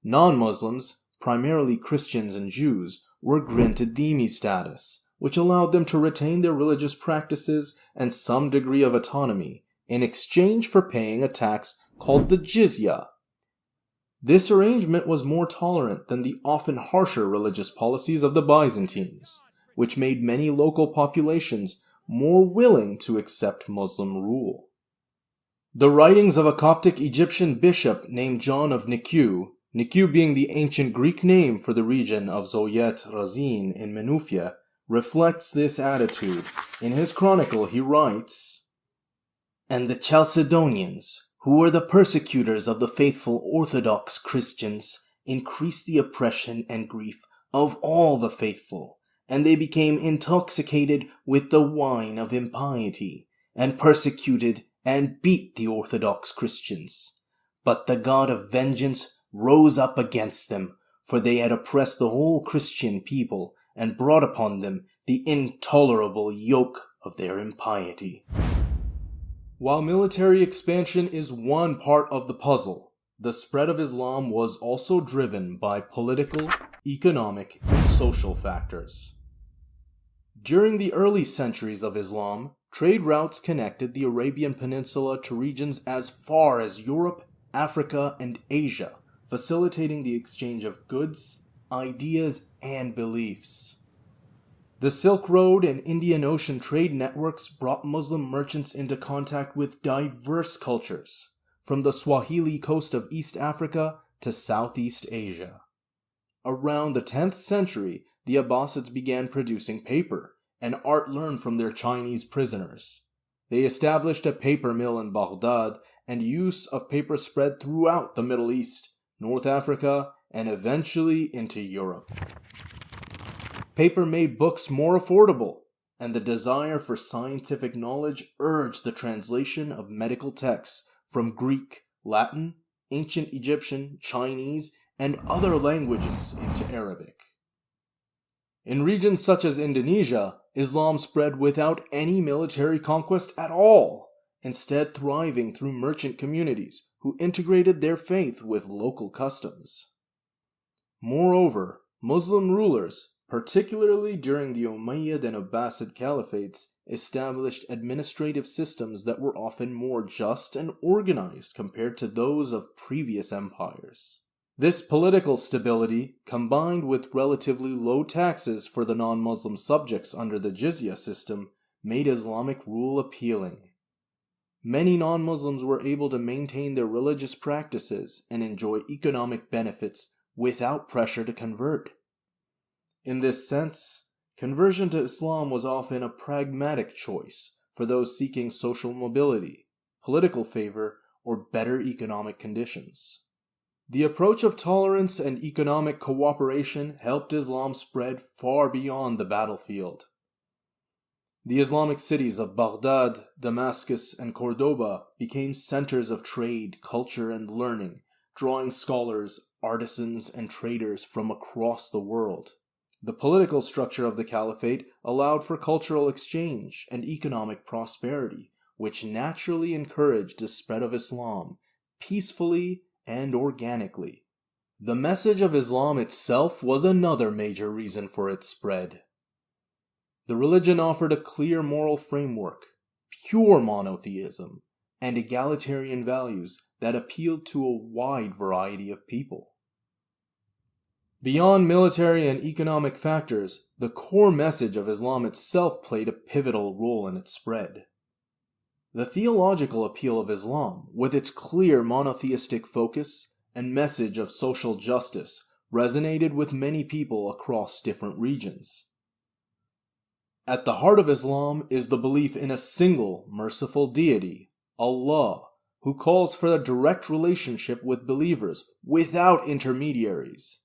Non-Muslims, primarily Christians and Jews, were granted dhimmee status, which allowed them to retain their religious practices and some degree of autonomy in exchange for paying a tax called the jizyah. This arrangement was more tolerant than the often harsher religious policies of the Byzantines, which made many local populations more willing to accept Muslim rule. The writings of a Coptic Egyptian bishop named John of Nikiu, Nikiu being the ancient Greek name for the region of Zoyet Razin in Menufia, reflects this attitude. In his chronicle he writes, "And the Chalcedonians, who were the persecutors of the faithful Orthodox Christians, increased the oppression and grief of all the faithful, and they became intoxicated with the wine of impiety, and persecuted and beat the Orthodox Christians. But the God of vengeance rose up against them, for they had oppressed the whole Christian people, and brought upon them the intolerable yoke of their impiety." While military expansion is one part of the puzzle, the spread of Islam was also driven by political, economic, and social factors. During the early centuries of Islam, trade routes connected the Arabian Peninsula to regions as far as Europe, Africa, and Asia, facilitating the exchange of goods, ideas, and beliefs. The Silk Road and Indian Ocean trade networks brought Muslim merchants into contact with diverse cultures, from the Swahili coast of East Africa to Southeast Asia. Around the 10th century, the Abbasids began producing paper, an art learned from their Chinese prisoners. They established a paper mill in Baghdad, and use of paper spread throughout the Middle East, North Africa, and eventually into Europe. Paper made books more affordable, and the desire for scientific knowledge urged the translation of medical texts from Greek, Latin, ancient Egyptian, Chinese, and other languages into Arabic. In regions such as Indonesia, Islam spread without any military conquest at all, instead thriving through merchant communities who integrated their faith with local customs. Moreover, Muslim rulers, particularly during the Umayyad and Abbasid Caliphates, established administrative systems that were often more just and organized compared to those of previous empires. This political stability, combined with relatively low taxes for the non-Muslim subjects under the jizyah system, made Islamic rule appealing. Many non-Muslims were able to maintain their religious practices and enjoy economic benefits without pressure to convert. In this sense, conversion to Islam was often a pragmatic choice for those seeking social mobility, political favor, or better economic conditions. The approach of tolerance and economic cooperation helped Islam spread far beyond the battlefield. The Islamic cities of Baghdad, Damascus, and Cordoba became centers of trade, culture, and learning, drawing scholars, artisans, and traders from across the world. The political structure of the caliphate allowed for cultural exchange and economic prosperity, which naturally encouraged the spread of Islam peacefully and organically. The message of Islam itself was another major reason for its spread. The religion offered a clear moral framework, pure monotheism, and egalitarian values that appealed to a wide variety of people. Beyond military and economic factors, the core message of Islam itself played a pivotal role in its spread. The theological appeal of Islam, with its clear monotheistic focus and message of social justice, resonated with many people across different regions. At the heart of Islam is the belief in a single, merciful deity, Allah, who calls for a direct relationship with believers without intermediaries.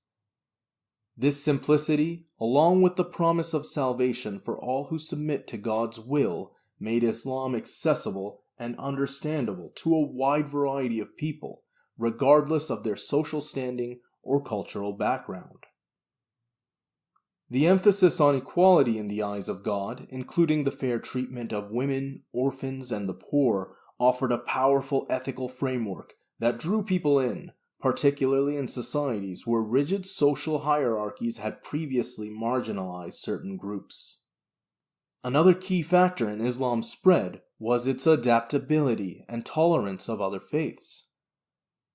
This simplicity, along with the promise of salvation for all who submit to God's will, made Islam accessible and understandable to a wide variety of people, regardless of their social standing or cultural background. The emphasis on equality in the eyes of God, including the fair treatment of women, orphans, and the poor, offered a powerful ethical framework that drew people in, particularly in societies where rigid social hierarchies had previously marginalized certain groups. Another key factor in Islam's spread was its adaptability and tolerance of other faiths.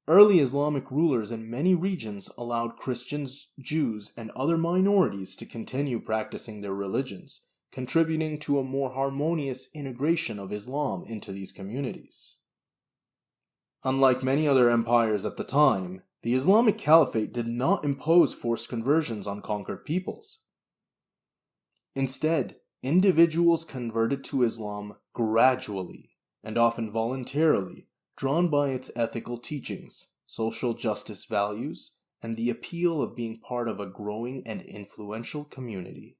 Early Islamic rulers in many regions allowed Christians, Jews, and other minorities to continue practicing their religions, contributing to a more harmonious integration of Islam into these communities. Unlike many other empires at the time, the Islamic Caliphate did not impose forced conversions on conquered peoples. Instead, individuals converted to Islam gradually and often voluntarily, drawn by its ethical teachings, social justice values, and the appeal of being part of a growing and influential community.